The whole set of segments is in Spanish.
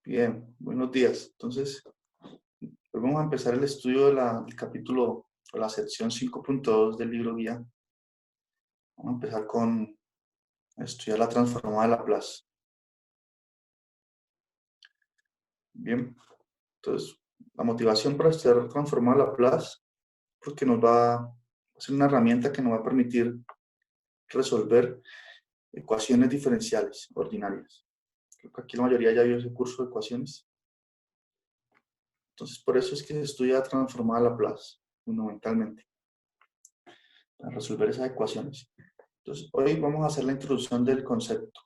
Bien, buenos días. Entonces, hoy vamos a empezar el estudio del capítulo o la sección 5.2 del libro guía. Vamos a empezar con estudiar la transformada de Laplace. Bien, entonces, la motivación para estudiar la transformada de Laplace, porque nos va a ser una herramienta que nos va a permitir resolver ecuaciones diferenciales ordinarias. Creo que aquí la mayoría ya vio ese curso de ecuaciones. Entonces, por eso es que se estudia transformada de Laplace, fundamentalmente, para resolver esas ecuaciones. Entonces, hoy vamos a hacer la introducción del concepto.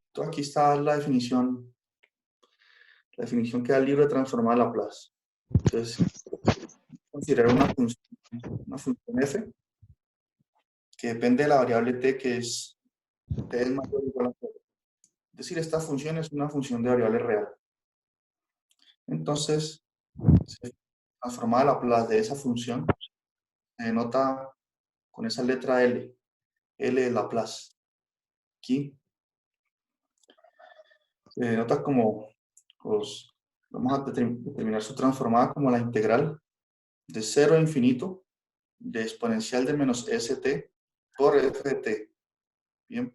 Entonces, aquí está la definición que da el libro de transformada de Laplace. Entonces, considerar una función f que depende de la variable t, que es t es mayor o igual a 0. Es decir, esta función es una función de variable real. Entonces, transformada de Laplace de esa función se denota con esa letra L, L de Laplace. Aquí se denota como, pues, vamos a determinar su transformada como la integral de 0 a infinito de exponencial de menos st por f de t. Bien,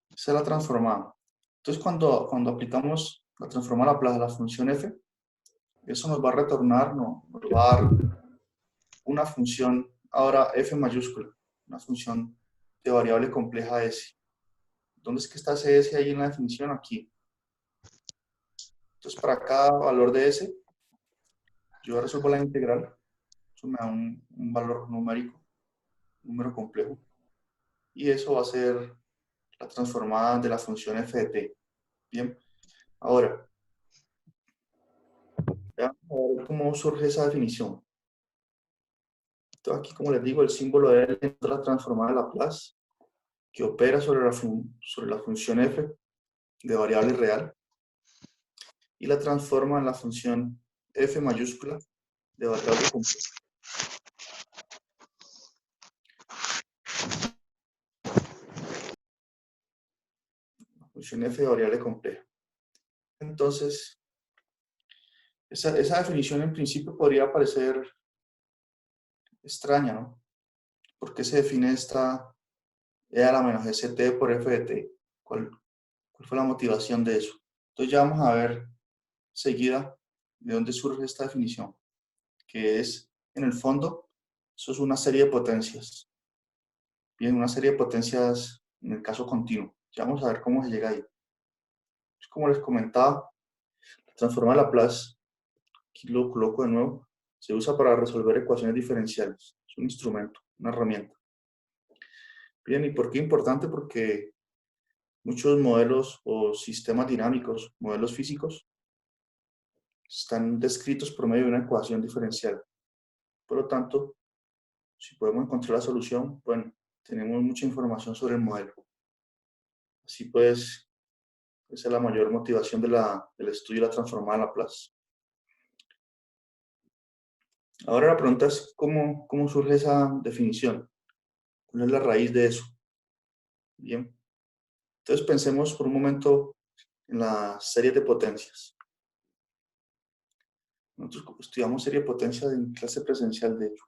esa es la transformada. Entonces, cuando aplicamos la transformada a Laplace a la función f, eso nos va a retornar, nos va a dar una función, ahora f mayúscula, una función de variable compleja s. ¿Dónde es que está ese s ahí en la definición? Aquí. Entonces, para cada valor de s, yo resuelvo la integral. Eso me da un valor numérico, un número complejo. Y eso va a ser la transformada de la función f de t. Bien, ahora, ya vamos a ver cómo surge esa definición. Entonces, aquí, como les digo, el símbolo de L es la transformada de Laplace, que opera sobre la función f de variable real y la transforma en la función f mayúscula de variable compleja. La función f de variable compleja. Entonces, esa definición en principio podría parecer extraña, ¿no? ¿Por qué se define esta e a la menos st por f de t? ¿Cuál fue la motivación de eso? Entonces ya vamos a ver seguida de dónde surge esta definición, que es, en el fondo, eso es una serie de potencias. Bien, una serie de potencias en el caso continuo. Ya vamos a ver cómo se llega ahí. Como les comentaba, la transformada de Laplace, aquí lo coloco de nuevo, se usa para resolver ecuaciones diferenciales. Es un instrumento, una herramienta. Bien, ¿y por qué importante? Porque muchos modelos o sistemas dinámicos, modelos físicos, están descritos por medio de una ecuación diferencial. Por lo tanto, si podemos encontrar la solución, bueno, tenemos mucha información sobre el modelo. Así pues, esa es la mayor motivación del estudio de la transformada de Laplace. Ahora la pregunta es, ¿cómo surge esa definición? ¿Cuál es la raíz de eso? Bien. Entonces pensemos por un momento en la serie de potencias. Nosotros estudiamos serie de potencias en clase presencial, de hecho.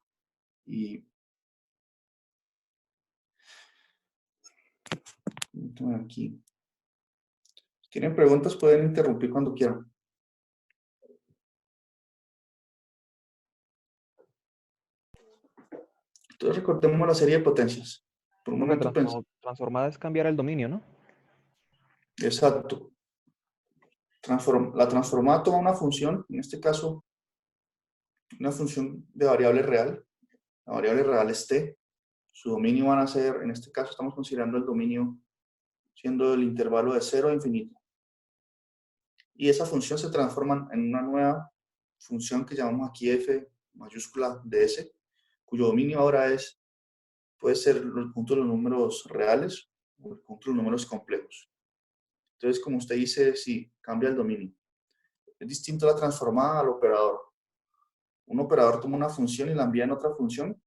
Y aquí. Si tienen preguntas, pueden interrumpir cuando quieran. Entonces recordemos la serie de potencias. Por un Profe, momento pensemos. transformada es cambiar el dominio, ¿no? Exacto. La transformada toma una función, en este caso, una función de variable real. La variable real es t. Su dominio van a ser, en este caso estamos considerando el dominio siendo el intervalo de 0 a infinito. Y esa función se transforma en una nueva función que llamamos aquí f mayúscula de s, cuyo dominio ahora puede ser el punto de los números reales o el punto de los números complejos. Entonces, como usted dice, sí, cambia el dominio. Es distinto la transformada al operador. Un operador toma una función y la envía en otra función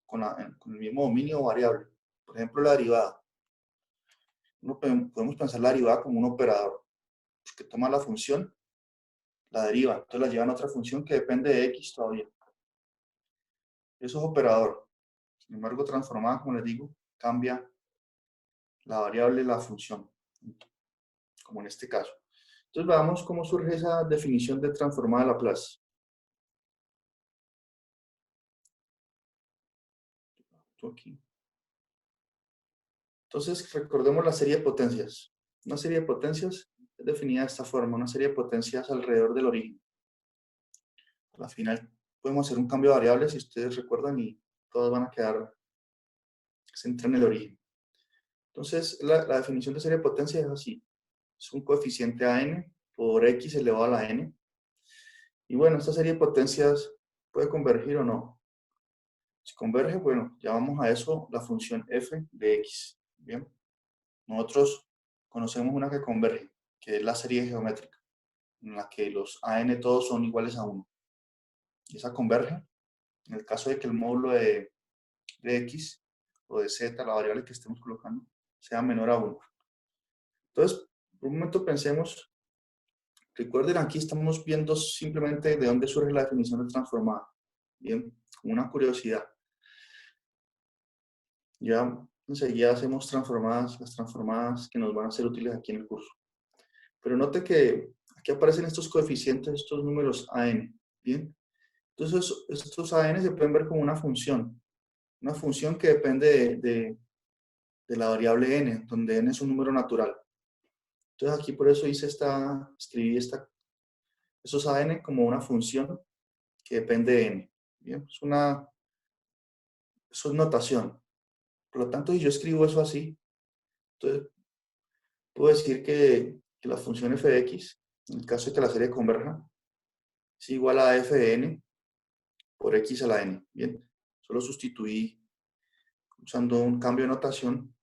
con el mismo dominio o variable. Por ejemplo, la derivada. Podemos pensar la derivada como un operador, que toma la función, la deriva, entonces la lleva a otra función que depende de x todavía. Eso es operador. Sin embargo, transformada, como les digo, cambia la variable y la función, como en este caso. Entonces veamos cómo surge esa definición de transformada de Laplace. Aquí. Entonces recordemos la serie de potencias. Una serie de potencias es definida de esta forma, una serie de potencias alrededor del origen. Al final podemos hacer un cambio de variables, si ustedes recuerdan, y todas van a quedar, se entra en el origen. Entonces la definición de serie de potencia es así. Es un coeficiente a n por x elevado a la n. Y bueno, esta serie de potencias puede convergir o no. Si converge, bueno, llamamos a eso la función f de x. Bien, nosotros conocemos una que converge, que es la serie geométrica, en la que los an todos son iguales a 1. Y esa converge en el caso de que el módulo de x o de z, la variable que estemos colocando, sea menor a 1. Entonces, por un momento pensemos, recuerden, aquí estamos viendo simplemente de dónde surge la definición de transformada. Bien, como una curiosidad. Ya enseguida hacemos las transformadas que nos van a ser útiles aquí en el curso. Pero note que aquí aparecen estos coeficientes, estos números an. Bien, entonces estos an se pueden ver como una función que depende de la variable n, donde n es un número natural. Entonces aquí por eso escribí esos an como una función que depende de n. Bien, eso es notación. Por lo tanto, si yo escribo eso así, entonces puedo decir que la función f de x, en el caso de que la serie converja, es igual a f de n por x a la n. Bien, solo sustituí usando un cambio de notación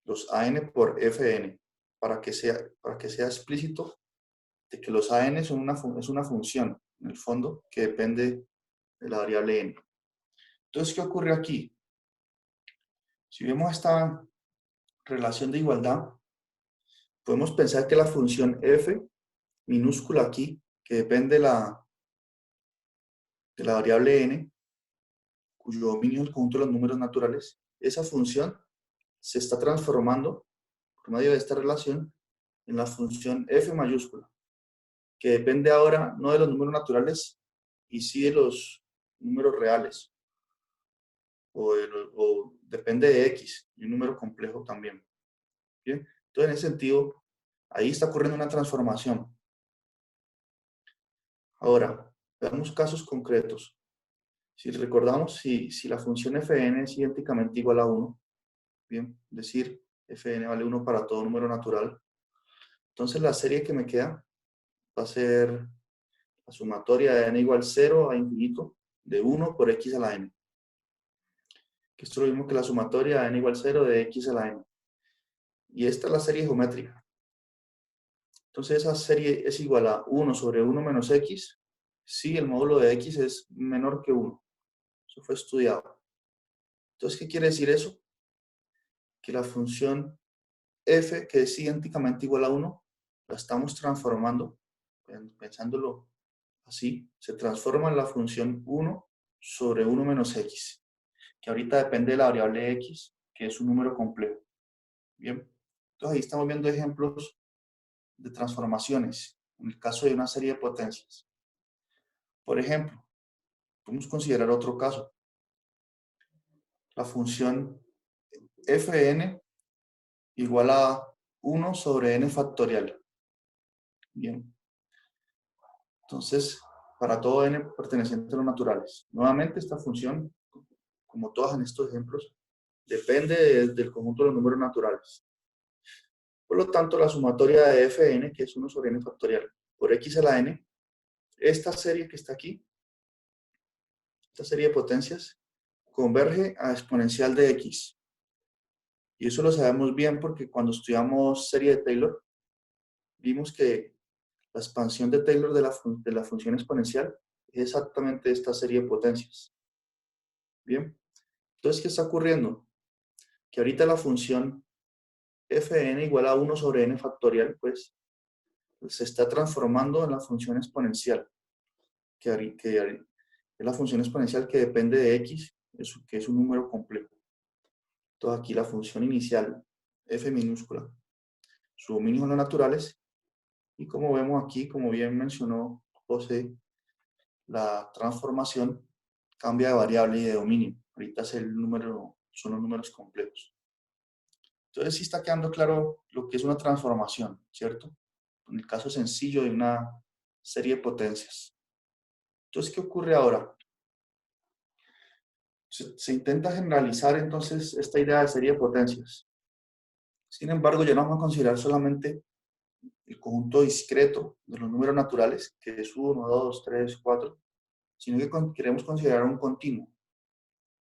los an por f de n para que sea explícito de que los an es una función, en el fondo, que depende de la variable n. Entonces, ¿qué ocurre aquí? Si vemos esta relación de igualdad, podemos pensar que la función f minúscula aquí, que depende de la variable n, cuyo dominio es el conjunto de los números naturales, esa función se está transformando por medio de esta relación en la función f mayúscula, que depende ahora no de los números naturales y sí de los números reales, o depende de x, y un número complejo también. ¿Bien? Entonces, en ese sentido, ahí está ocurriendo una transformación. Ahora, veamos casos concretos. Si recordamos, si la función fn es idénticamente igual a 1, bien, es decir, fn vale 1 para todo número natural, entonces la serie que me queda va a ser la sumatoria de n igual 0 a infinito de 1 por x a la n. Que esto es lo mismo que la sumatoria de n igual 0 de x a la n. Y esta es la serie geométrica. Entonces esa serie es igual a 1 sobre 1 menos x si el módulo de x es menor que 1. Eso fue estudiado. Entonces, ¿qué quiere decir eso? Que la función f, que es idénticamente igual a 1, la estamos transformando, pensándolo así, se transforma en la función 1 sobre 1 menos x, que ahorita depende de la variable x, que es un número complejo. Bien, entonces ahí estamos viendo ejemplos de transformaciones, en el caso de una serie de potencias. Por ejemplo, podemos considerar otro caso, la función fn igual a 1 sobre n factorial. Bien, entonces, para todo n perteneciente a los naturales. Nuevamente, esta función, como todas en estos ejemplos, depende del conjunto de los números naturales. Por lo tanto, la sumatoria de fn, que es 1 sobre n factorial, por x a la n, esta serie que está aquí, esta serie de potencias, converge a exponencial de x. Y eso lo sabemos bien porque cuando estudiamos serie de Taylor, vimos que la expansión de Taylor de la función exponencial es exactamente esta serie de potencias. Bien, entonces, ¿qué está ocurriendo? Que ahorita la función fn igual a 1 sobre n factorial, pues se está transformando en la función exponencial, que es la función exponencial que depende de x, que es un número complejo. Entonces aquí la función inicial, f minúscula, su dominio son los naturales, y como vemos aquí, como bien mencionó José, la transformación cambia de variable y de dominio. Ahorita es son los números complejos. Entonces sí está quedando claro lo que es una transformación, ¿cierto? En el caso sencillo de una serie de potencias. Entonces, ¿qué ocurre ahora? Se intenta generalizar entonces esta idea de serie de potencias. Sin embargo, ya no vamos a considerar solamente el conjunto discreto de los números naturales, que es 1, 2, 3, 4, sino que queremos considerar un continuo,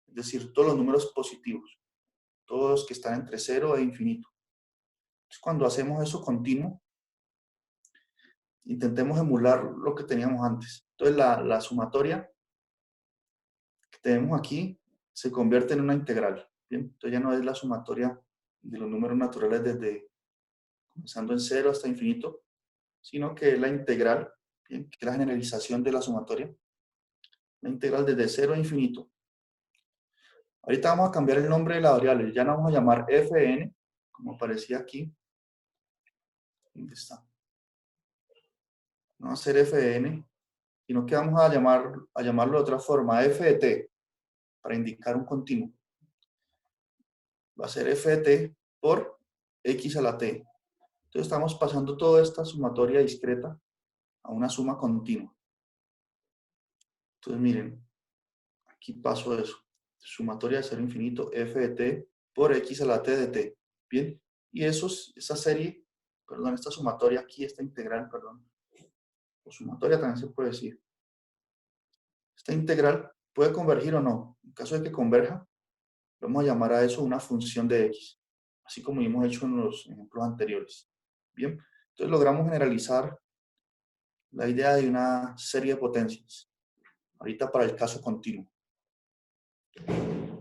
es decir, todos los números positivos, todos los que están entre 0 e infinito. Entonces, cuando hacemos eso continuo, intentemos emular lo que teníamos antes. Entonces, la sumatoria que tenemos aquí se convierte en una integral. ¿Bien? Entonces, ya no es la sumatoria de los números naturales desde comenzando en 0 hasta infinito, sino que es la integral, ¿bien? Que es la generalización de la sumatoria, la integral desde 0 a infinito. Ahorita vamos a cambiar el nombre de la variable, ya no vamos a llamar fn, como aparecía aquí. ¿Dónde está? No va a ser fn, sino que vamos a llamarlo de otra forma, f de t, para indicar un continuo. Va a ser f de t por x a la t. Entonces estamos pasando toda esta sumatoria discreta a una suma continua. Entonces miren, aquí paso eso. Sumatoria de 0 a infinito, f de t por x a la t de t. Bien, y esa serie, perdón, esta sumatoria aquí, esta integral, perdón, o sumatoria también se puede decir. Esta integral puede convergir o no. En caso de que converja, vamos a llamar a eso una función de x, así como hemos hecho en los ejemplos anteriores. Bien, entonces logramos generalizar la idea de una serie de potencias, ahorita para el caso continuo.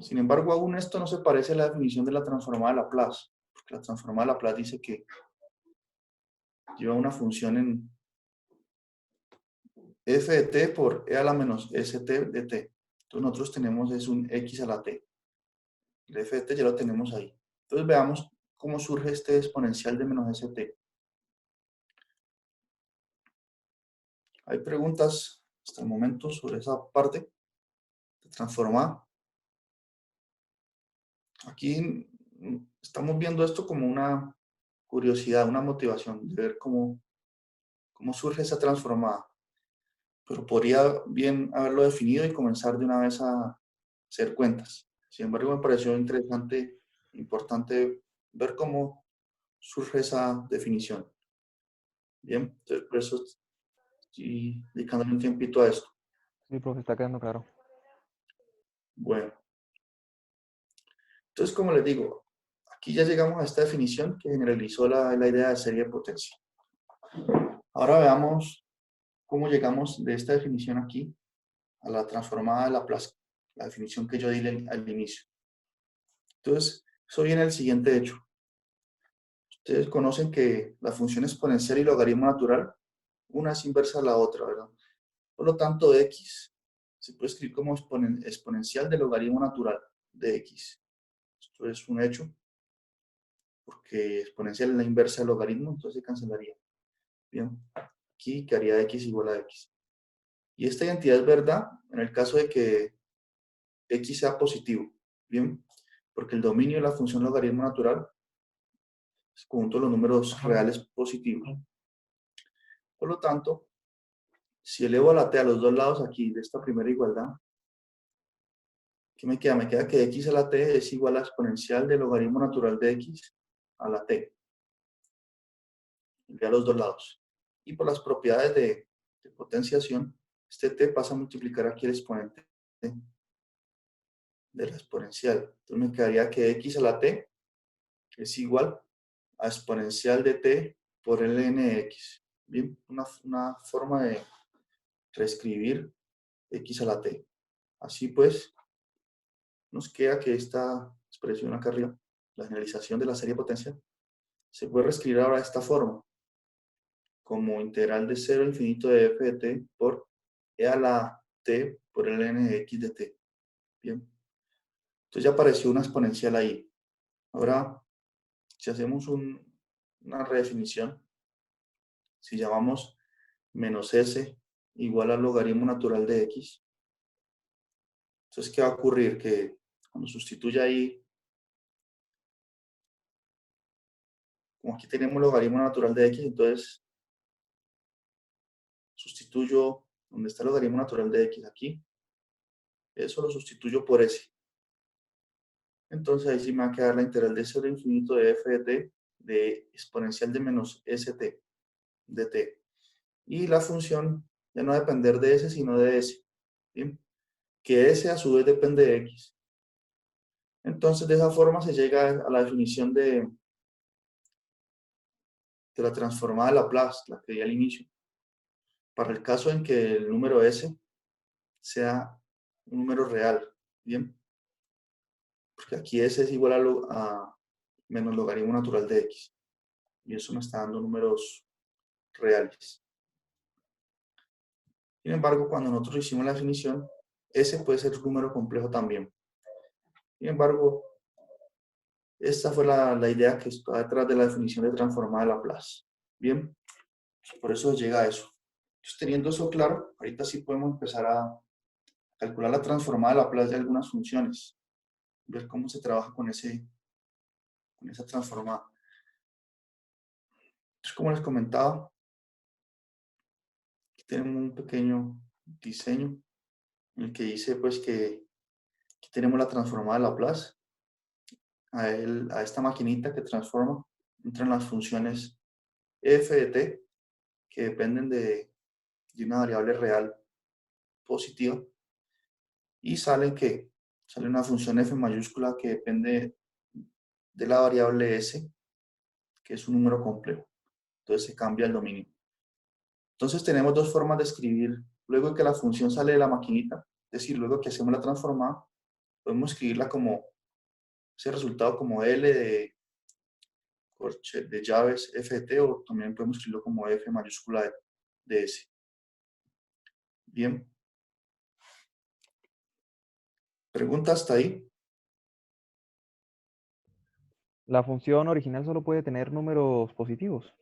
Sin embargo, aún esto no se parece a la definición de la transformada de Laplace, porque la transformada de Laplace dice que lleva una función en f de t por e a la menos st de t. Entonces nosotros tenemos es un x a la t. El f de t ya lo tenemos ahí. Entonces veamos cómo surge este exponencial de menos st. Hay preguntas hasta el momento sobre esa parte de transformada. Aquí estamos viendo esto como una curiosidad, una motivación de ver cómo surge esa transformada. Pero podría bien haberlo definido y comenzar de una vez a hacer cuentas. Sin embargo, me pareció interesante, importante ver cómo surge esa definición. Bien, entonces por eso estoy dedicándole un tiempito a esto. Sí, profe, está quedando claro. Bueno, entonces como les digo, aquí ya llegamos a esta definición que generalizó la idea de serie de potencia. Ahora veamos cómo llegamos de esta definición aquí a la transformada de Laplace, la definición que yo di al inicio. Entonces, eso viene el siguiente hecho. Ustedes conocen que la función exponencial y logaritmo natural, una es inversa a la otra, ¿verdad? Por lo tanto, x se puede escribir como exponencial del logaritmo natural de x. Esto es un hecho, porque exponencial es la inversa del logaritmo, entonces se cancelaría. Bien, aquí quedaría x igual a x. Y esta identidad es verdad en el caso de que x sea positivo. Bien, porque el dominio de la función logaritmo natural es el conjunto de los números reales positivos. Por lo tanto, si elevo a la t a los dos lados aquí de esta primera igualdad, ¿qué me queda? Me queda que x a la t es igual a exponencial del logaritmo natural de x a la t. A los dos lados. Y por las propiedades de potenciación, este t pasa a multiplicar aquí el exponente de la exponencial. Entonces me quedaría que x a la t es igual a exponencial de t por ln de x. Bien, una forma de reescribir x a la t. Así pues, nos queda que esta expresión acá arriba, la generalización de la serie de potencia, se puede reescribir ahora de esta forma, como integral de 0 a infinito de f de t por e a la t por el n de x de t. Bien. Entonces ya apareció una exponencial ahí. Ahora, si hacemos una redefinición, si llamamos menos s igual al logaritmo natural de x, entonces, ¿qué va a ocurrir? Que cuando sustituya ahí, como aquí tenemos logaritmo natural de x, entonces sustituyo donde está el logaritmo natural de x aquí, eso lo sustituyo por s. Entonces ahí sí me va a quedar la integral de 0 a infinito de f de t de exponencial de menos st de t. Y la función ya no va a depender de s, sino de s. ¿Bien? Que s a su vez depende de x. Entonces de esa forma se llega a la definición de la transformada de Laplace, la que di al inicio. Para el caso en que el número s sea un número real. ¿Bien? Porque aquí s es igual a menos logaritmo natural de x. Y eso me está dando números reales. Sin embargo, cuando nosotros hicimos la definición, S puede ser un número complejo también. Sin embargo, esta fue la idea que está detrás de la definición de transformada de Laplace. Bien, por eso llega a eso. Entonces, teniendo eso claro, ahorita sí podemos empezar a calcular la transformada de Laplace de algunas funciones. Ver cómo se trabaja con esa transformada. Entonces, como les comentaba, aquí tenemos un pequeño diseño en el que dice pues que aquí tenemos la transformada de Laplace. A esta maquinita que transforma, entran las funciones f de t, que dependen de una variable real positiva, y sale una función f mayúscula que depende de la variable s, que es un número complejo. Entonces se cambia el dominio. Entonces tenemos dos formas de escribir. Luego de que la función sale de la maquinita, es decir, luego que hacemos la transformada, podemos escribirla como ese resultado como L de llaves ft, o también podemos escribirlo como f mayúscula de s. Bien. ¿Pregunta hasta ahí? La función original solo puede tener números positivos en el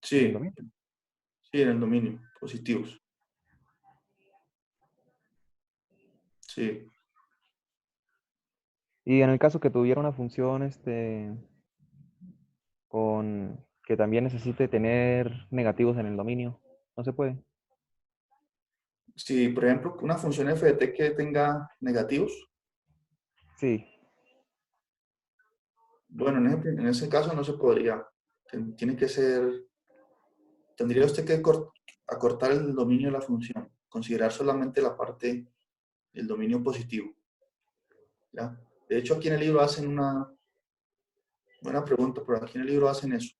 Sí, dominio. sí, en el dominio, positivos. Sí, Y en el caso que tuviera una función que también necesite tener negativos en el dominio, no se puede. sí, por ejemplo, una función f de t que tenga negativos, Sí, bueno, en ese caso no se podría. Tiene que ser, tendría usted que acortar el dominio de la función, considerar solamente la parte del dominio positivo. ¿Ya? De hecho, aquí en el libro hacen una buena pregunta, pero aquí en el libro hacen eso.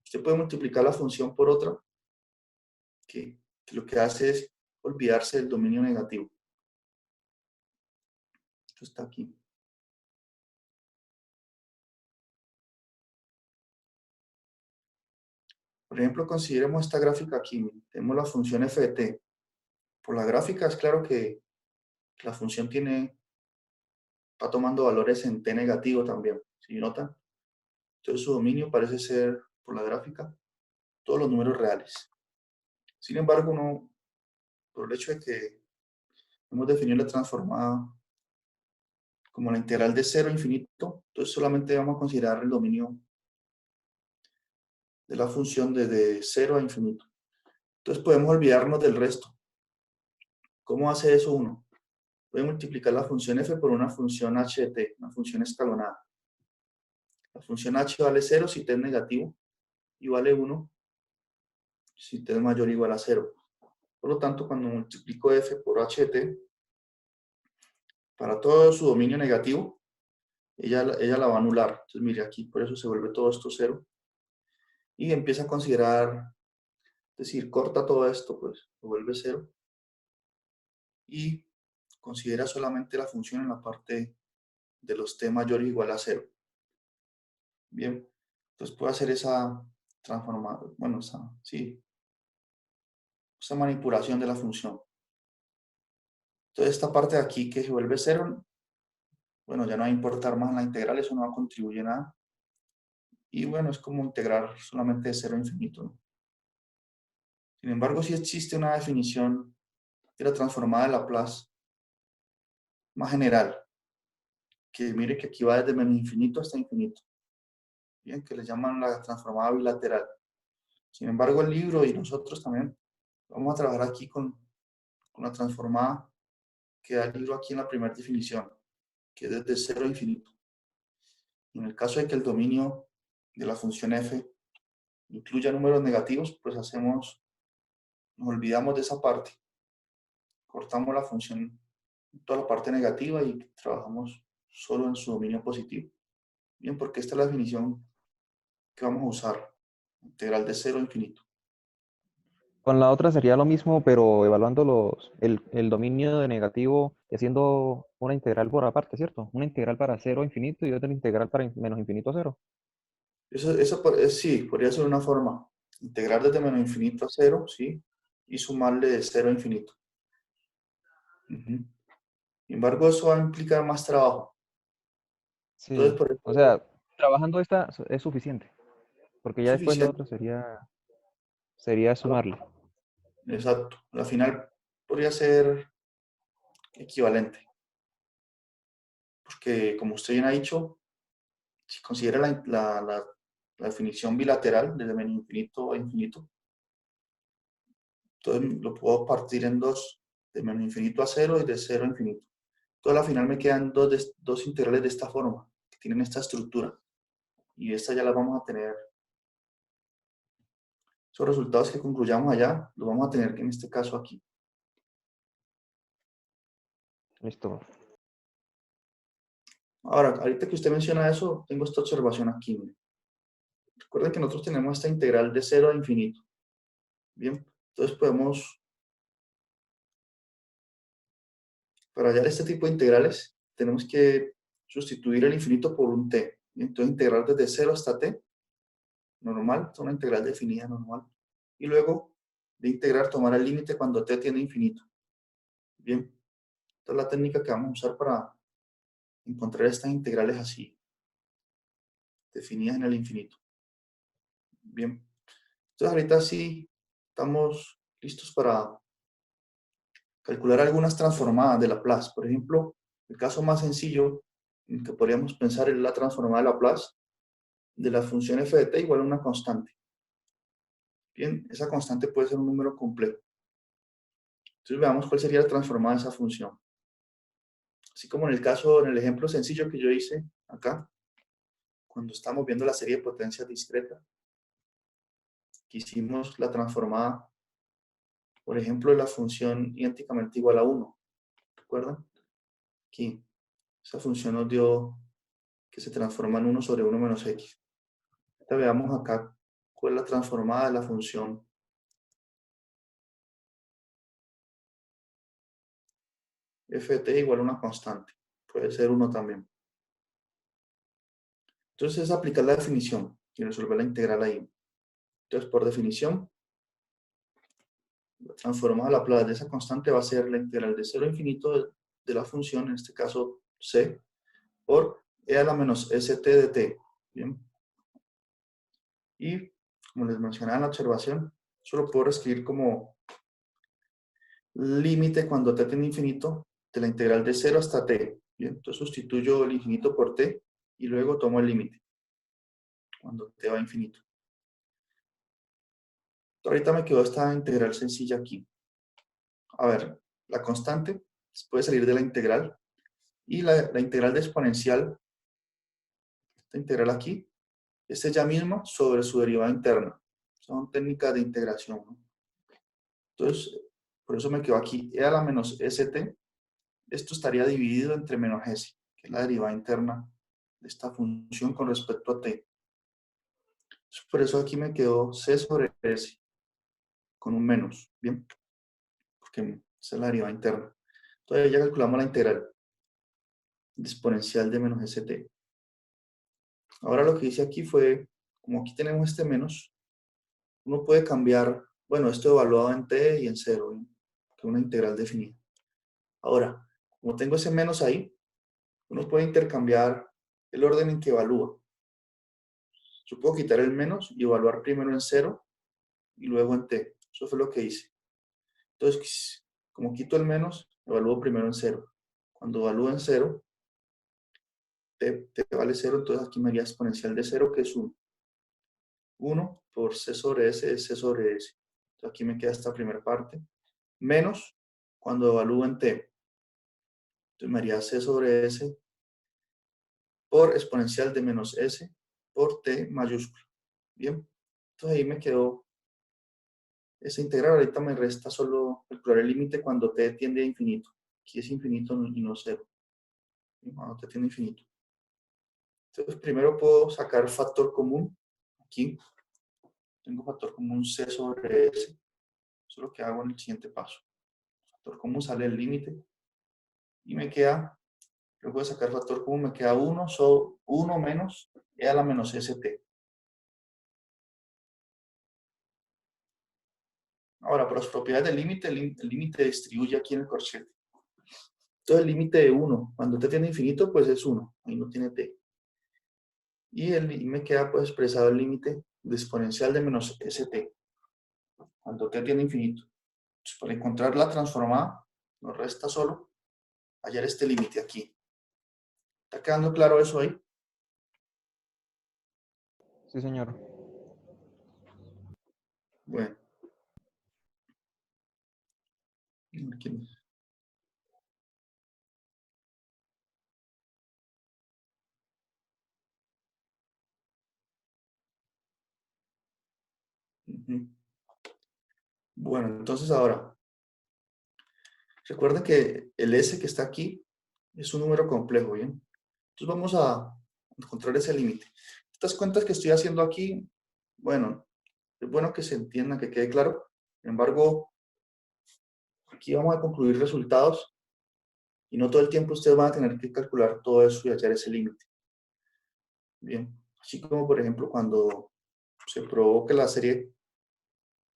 Usted puede multiplicar la función por otra, que lo que hace es olvidarse del dominio negativo. Esto está aquí. Por ejemplo, consideremos esta gráfica aquí. Tenemos la función f de t. Por la gráfica es claro que la función está tomando valores en t negativo también. ¿Sí notan? Entonces su dominio parece ser, por la gráfica, todos los números reales. Sin embargo, por el hecho de que hemos definido la transformada como la integral de 0 a infinito, entonces solamente vamos a considerar el dominio de la función desde 0 a infinito. Entonces podemos olvidarnos del resto. ¿Cómo hace eso uno? Puede multiplicar la función f por una función h de t, una función escalonada. La función h vale 0 si t es negativo y vale 1 si t es mayor o igual a 0. Por lo tanto, cuando multiplico f por h de t, para todo su dominio negativo, ella la va a anular. Entonces, mire, aquí por eso se vuelve todo esto 0. Y empieza a considerar, es decir, corta todo esto, pues lo vuelve 0. Y considera solamente la función en la parte de los t mayor o igual a 0. Bien, Entonces puedo hacer esa transformación, bueno, esa manipulación de la función. Entonces esta parte de aquí que se vuelve cero, bueno, ya no va a importar más la integral, eso no va a contribuir a nada. Y bueno, es como integrar solamente de cero a infinito, ¿no? Sin embargo, sí existe una definición de la transformada de Laplace más general, que mire que aquí va desde menos infinito hasta infinito, bien, que le llaman la transformada bilateral. Sin embargo, el libro y nosotros también vamos a trabajar aquí con la transformada que da el libro aquí en la primera definición, que es desde cero a infinito. En el caso de que el dominio de la función f incluya números negativos, pues nos olvidamos de esa parte, cortamos la función, toda la parte negativa y trabajamos solo en su dominio positivo. Bien, porque esta es la definición que vamos a usar, integral de cero a infinito. Con la otra sería lo mismo, pero evaluando el dominio de negativo y haciendo una integral por aparte, ¿cierto? Una integral para cero a infinito y otra integral para menos infinito a cero. Sí, podría ser una forma, integrar desde menos infinito a cero, sí, y sumarle de cero a infinito. Sin embargo, eso va a implicar más trabajo. Entonces, Sí, por o eso sea, trabajando esta es suficiente, porque es ya después lo suficiente. otro sería sumarle. Exacto. La final podría ser equivalente, porque como usted bien ha dicho, si considera la definición bilateral desde menos infinito a infinito, entonces lo puedo partir en dos, de menos infinito a cero y de cero a infinito. Entonces al final me quedan dos integrales de esta forma, que tienen esta estructura, y estas ya las vamos a tener, esos resultados que concluyamos allá, los vamos a tener en este caso aquí. Listo. Ahora, ahorita que usted menciona eso, tengo esta observación aquí. Mire. Recuerden que nosotros tenemos esta integral de cero a infinito. Bien, entonces para hallar este tipo de integrales, tenemos que sustituir el infinito por un t. Bien, entonces integrar desde cero hasta t, normal, es una integral definida normal. Y luego de integrar, tomar el límite cuando t tiene infinito. Bien, esta es la técnica que vamos a usar para encontrar estas integrales así, definidas en el infinito. Bien, entonces ahorita sí estamos listos para calcular algunas transformadas de Laplace. Por ejemplo, el caso más sencillo en que podríamos pensar es la transformada de Laplace de la función f de t igual a una constante. Bien, esa constante puede ser un número complejo. Entonces veamos cuál sería la transformada de esa función. Así como en el ejemplo sencillo que yo hice acá, cuando estamos viendo la serie de potencias discreta, que hicimos la transformada, por ejemplo, de la función idénticamente igual a 1. ¿Recuerdan? Aquí, esa función nos dio que se transforma en 1 sobre 1 menos x. Ahora veamos acá cuál es la transformada de la función f de t igual a una constante. Puede ser 1 también. Entonces es aplicar la definición y resolver la integral ahí. Entonces, por definición, la transformada a Laplace de esa constante va a ser la integral de 0 a infinito de la función, en este caso c, por e a la menos st de t. Bien. Y, como les mencionaba en la observación, eso lo puedo escribir como límite cuando t tiende a infinito de la integral de 0 hasta t. Bien, entonces sustituyo el infinito por t y luego tomo el límite cuando t va a infinito. Ahorita me quedó esta integral sencilla aquí. A ver, la constante puede salir de la integral y la integral de exponencial, esta integral aquí, es ella misma sobre su derivada interna. Son técnicas de integración, ¿no? Entonces, por eso me quedó aquí e a la menos st. Esto estaría dividido entre menos s, que es la derivada interna de esta función con respecto a t. Por eso aquí me quedó c sobre s con un menos, ¿bien? Porque esa es la derivada interna. Entonces ya calculamos la integral de exponencial de menos st. Ahora lo que hice aquí fue como aquí tenemos este menos, uno puede cambiar, bueno, esto evaluado en t y en 0, ¿no? Que es una integral definida. Ahora, como tengo ese menos ahí, uno puede intercambiar el orden en que evalúa. Yo puedo quitar el menos y evaluar primero en 0 y luego en t. Eso fue lo que hice. Entonces, como quito el menos, evalúo primero en 0. Cuando evalúo en 0, t vale 0, entonces aquí me haría exponencial de 0, que es 1. 1 por c sobre s es c sobre s. Entonces aquí me queda esta primera parte. Menos cuando evalúo en t. Entonces me haría c sobre s por exponencial de menos s por t mayúscula. Bien. Entonces ahí me quedó esa integral. Ahorita me resta solo calcular el límite cuando t tiende a infinito. Aquí es infinito y no 0. Cuando t tiende a infinito. Entonces primero puedo sacar factor común. Aquí tengo factor común c sobre s. Eso es lo que hago en el siguiente paso. Factor común sale el límite. Y me queda, luego de sacar factor común, me queda 1 menos e a la menos st. Ahora, por las propiedades del límite, el límite distribuye aquí en el corchete. Entonces el límite de 1, cuando t tiene infinito, pues es 1, ahí no tiene t. Y me queda pues expresado el límite de exponencial de menos st, cuando t tiene infinito. Entonces, para encontrar la transformada, nos resta solo hallar este límite aquí. ¿Está quedando claro eso ahí? Sí, señor. Bueno. Aquí. Ujú. Bueno, entonces ahora, recuerden que el s que está aquí es un número complejo, ¿bien? Entonces vamos a encontrar ese límite. Estas cuentas que estoy haciendo aquí, bueno, es bueno que se entienda, que quede claro. Sin embargo, aquí vamos a concluir resultados y no todo el tiempo ustedes van a tener que calcular todo eso y hallar ese límite. Bien, así como por ejemplo cuando se probó que la serie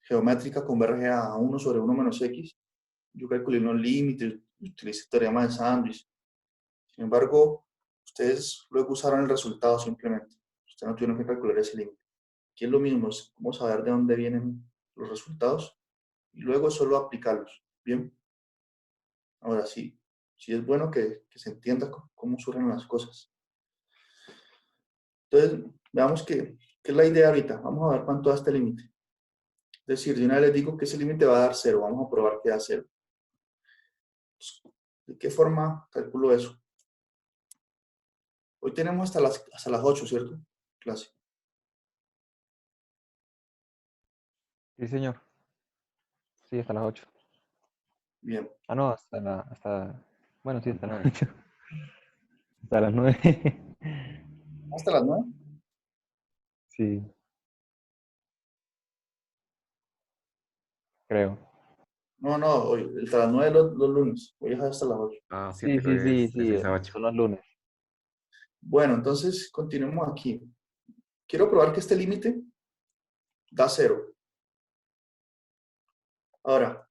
geométrica converge a 1 sobre 1 menos x, yo calculé unos límites, utilicé teorema de sándwich. Sin embargo, ustedes luego usaron el resultado simplemente. Ustedes no tuvieron que calcular ese límite. Aquí es lo mismo, es como saber de dónde vienen los resultados y luego solo aplicarlos. Bien, ahora sí, sí es bueno que se entienda cómo surgen las cosas. Entonces, veamos qué es la idea ahorita. Vamos a ver cuánto da este límite. Es decir, de una vez les digo que ese límite va a dar 0. Vamos a probar que da 0. ¿De qué forma calculo eso? Hoy tenemos hasta las 8, ¿cierto? Clase. Sí, señor. Sí, hasta las 8. Bien. Ah, no, bueno, sí, hasta las 8. Hasta las 9. ¿Hasta las 9? Sí, creo. No, no, hoy, hasta las 9 los lunes. Hoy es hasta las 8. Ah, 7 Sí, creo sí, que sí, es de sí. 6 a 8. Son los lunes. Bueno, entonces continuemos aquí. Quiero probar que este límite da 0. Ahora,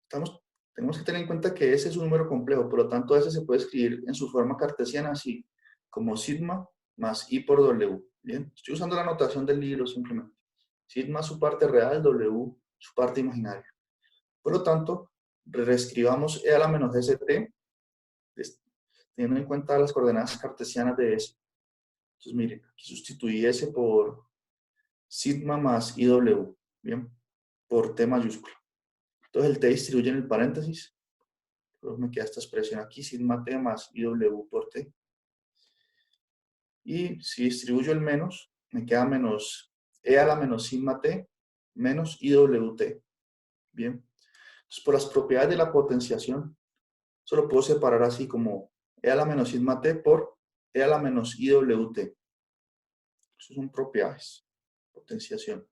tenemos que tener en cuenta que ese es un número complejo, por lo tanto, ese se puede escribir en su forma cartesiana así, como sigma más i por w. Bien, estoy usando la notación del libro simplemente. Sigma su parte real, w su parte imaginaria. Por lo tanto, reescribamos e a la menos st, teniendo en cuenta las coordenadas cartesianas de s. Entonces, miren, aquí sustituí s por sigma más iw, bien, por t mayúscula. Entonces el t distribuye en el paréntesis, luego me queda esta expresión aquí, sigma t más iw por t. Y si distribuyo el menos, me queda menos e a la menos sigma t menos iwt. Bien. Entonces, por las propiedades de la potenciación, solo puedo separar así como e a la menos sigma t por e a la menos iwt. Esas son propiedades, potenciación.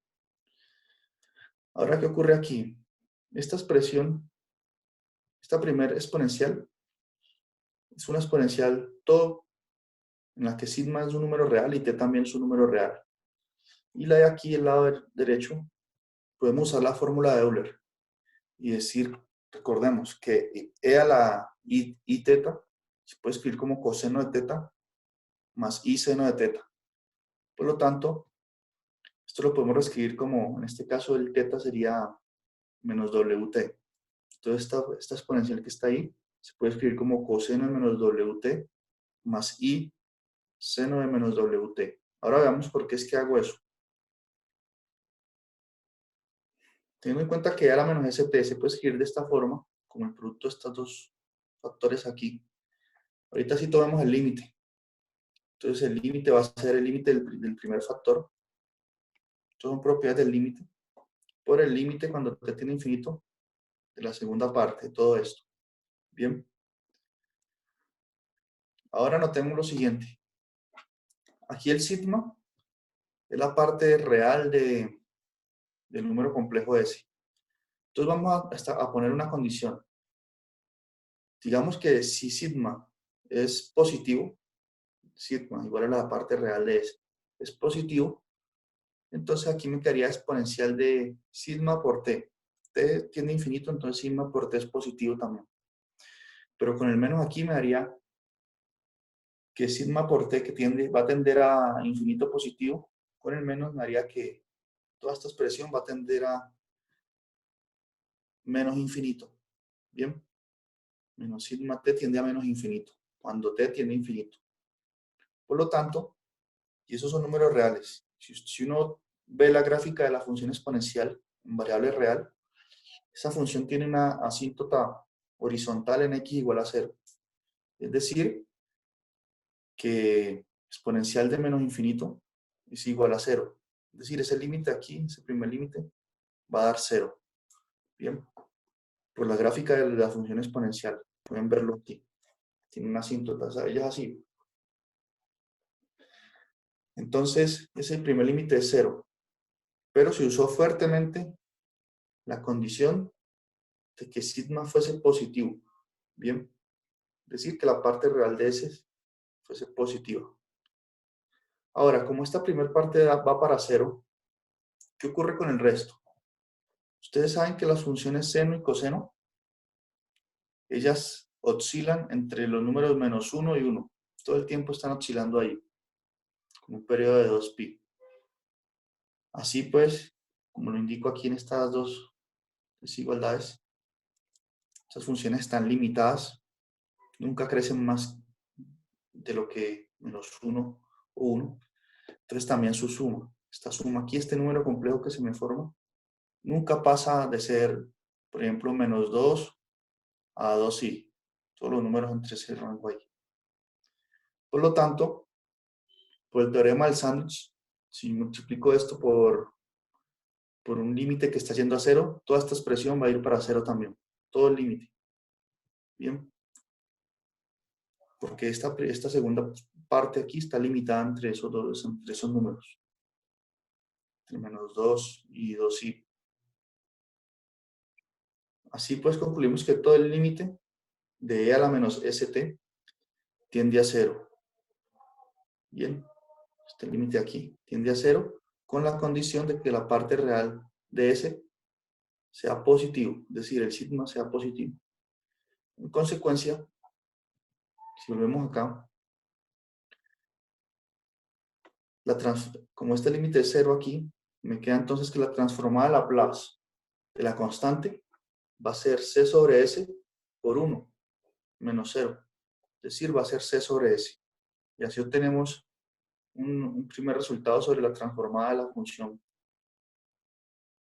Ahora, ¿qué ocurre aquí? Esta expresión, esta primera exponencial, es una exponencial todo en la que sigma es un número real y t también es un número real. Y la de aquí, el lado derecho, podemos usar la fórmula de Euler y decir, recordemos que e a la i teta se puede escribir como coseno de teta más i seno de teta. Por lo tanto, esto lo podemos reescribir como, en este caso, el teta sería menos wt. Entonces, esta exponencial que está ahí se puede escribir como coseno de menos wt más i seno de menos wt. Ahora veamos por qué es que hago eso. Teniendo en cuenta que a la menos st se puede escribir de esta forma, como el producto de estos dos factores aquí. Ahorita sí tomemos el límite. Entonces el límite va a ser el límite del primer factor. Estas son propiedades del límite. Por el límite cuando t tiene infinito de la segunda parte de todo esto. Bien. Ahora notemos lo siguiente. Aquí el sigma es la parte real del número complejo S. Entonces vamos a poner una condición. Digamos que si sigma es positivo, sigma igual a la parte real de S, es positivo, entonces aquí me quedaría exponencial de sigma por t. T tiende a infinito, entonces sigma por t es positivo también. Pero con el menos aquí me daría que sigma por t, que va a tender a infinito positivo, con el menos me haría que toda esta expresión va a tender a menos infinito. Bien, menos sigma t tiende a menos infinito, cuando t tiende a infinito. Por lo tanto, y esos son números reales, si uno ve la gráfica de la función exponencial en variable real, esa función tiene una asíntota horizontal en x igual a 0. Es decir, que exponencial de menos infinito es igual a 0. Es decir, ese límite aquí, ese primer límite, va a dar 0. Bien, por la gráfica de la función exponencial, pueden verlo aquí. Tiene una asíntota, ella es así. Entonces, ese primer límite es 0. Pero se usó fuertemente la condición de que sigma fuese positivo. Bien, es decir, que la parte real de S fuese positiva. Ahora, como esta primera parte va para 0, ¿qué ocurre con el resto? Ustedes saben que las funciones seno y coseno, ellas oscilan entre los números menos 1 y 1. Todo el tiempo están oscilando ahí, como un periodo de 2π. Así pues, como lo indico aquí en estas dos desigualdades, estas funciones están limitadas, nunca crecen más de lo que menos 1 o 1. Entonces también su suma, esta suma aquí, este número complejo que se me forma, nunca pasa de ser, por ejemplo, menos 2 a 2i. Todos los números entre ese rango ahí. Por lo tanto, por el teorema del sándwich, si multiplico esto por un límite que está yendo a 0, toda esta expresión va a ir para 0 también. Todo el límite. Bien. Porque esta segunda parte aquí está limitada entre esos números. Entre menos 2 y 2i. Así pues concluimos que todo el límite de e a la menos st tiende a 0. Bien, este límite aquí tiende a 0 con la condición de que la parte real de S sea positivo, es decir, el sigma sea positivo. En consecuencia, si volvemos acá, como este límite es 0 aquí, me queda entonces que la transformada de Laplace de la constante va a ser c sobre s por 1 menos 0. Es decir, va a ser c sobre s. Y así obtenemos un primer resultado sobre la transformada de la función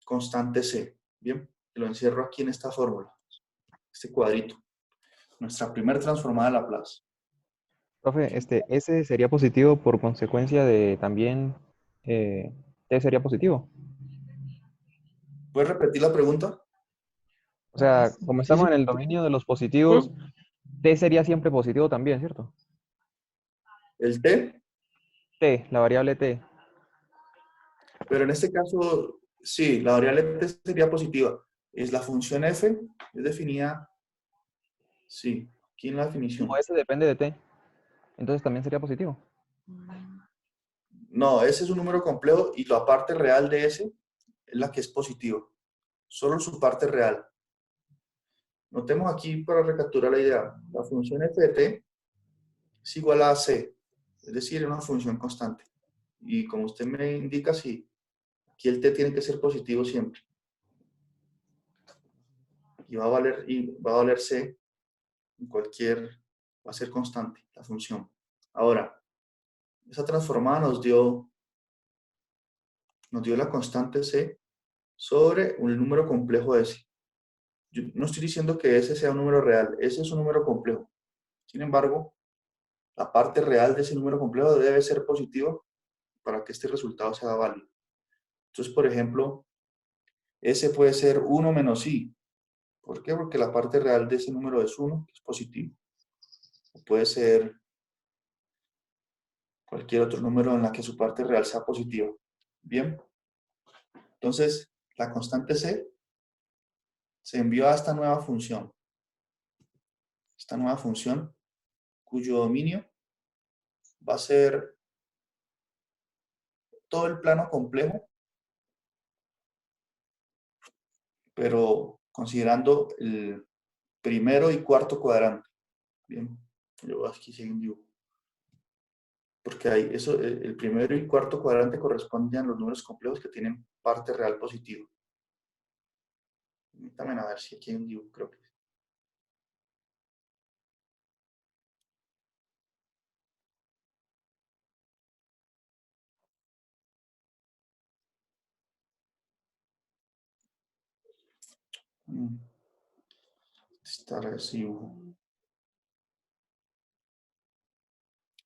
constante c. Bien, lo encierro aquí en esta fórmula, este cuadrito. Nuestra primera transformada de Laplace. Profe, S sería positivo por consecuencia de también T sería positivo. ¿Puedes repetir la pregunta? O sea, como Sí, estamos sí. en el dominio de los positivos, T sería siempre positivo también, ¿cierto? El t, T, la variable T. pero en este caso, sí, la variable t sería positiva. Es la función f, es definida, sí, aquí en la Como definición. S depende de T, entonces también sería positivo. No, ese es un número complejo y la parte real de ese es la que es positiva. Solo su parte real. Notemos aquí para recapturar la idea. La función f de t es igual a c, es decir, es una función constante. Y como usted me indica, sí, aquí el t tiene que ser positivo siempre. Y va a valer c en cualquier, va a ser constante la función. Ahora, esa transformada nos dio la constante c sobre un número complejo s. Yo no estoy diciendo que ese sea un número real, ese es un número complejo. Sin embargo, la parte real de ese número complejo debe ser positiva para que este resultado sea válido. Entonces, por ejemplo, S puede ser 1 menos I. ¿Por qué? Porque la parte real de ese número es 1, que es positivo. O puede ser cualquier otro número en la que su parte real sea positiva. Bien, entonces la constante C se envió a esta nueva función cuyo dominio va a ser todo el plano complejo, pero considerando el primero y cuarto cuadrante. Bien, yo aquí sigo un dibujo. Porque hay eso, el primero y cuarto cuadrante corresponden a los números complejos que tienen parte real positiva. Permítanme a ver si aquí hay un dibujo, creo que está ese dibujo.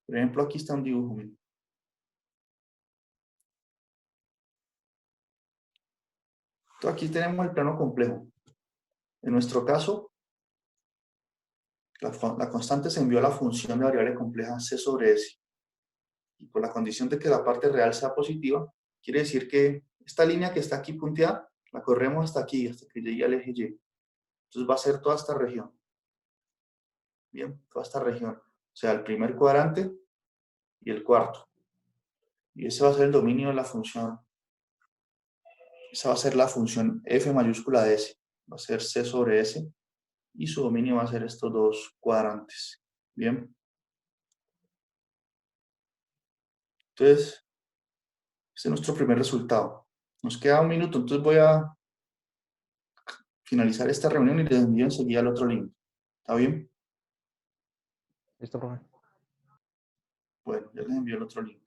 Por ejemplo, aquí está un dibujo. Miren. Entonces, aquí tenemos el plano complejo. En nuestro caso, la constante se envió a la función de variable compleja c sobre s. Y por la condición de que la parte real sea positiva, quiere decir que esta línea que está aquí punteada, la corremos hasta aquí, hasta que llegue al eje y. Entonces va a ser toda esta región. Bien, toda esta región. O sea, el primer cuadrante y el cuarto. Y ese va a ser el dominio de la función. Esa va a ser la función f mayúscula de s. Va a ser c sobre s. Y su dominio va a ser estos dos cuadrantes. Bien. Entonces, este es nuestro primer resultado. Nos queda un minuto, entonces voy a finalizar esta reunión y les envío enseguida el otro link. ¿Está bien? Listo, profe. Bueno, ya les envío el otro link.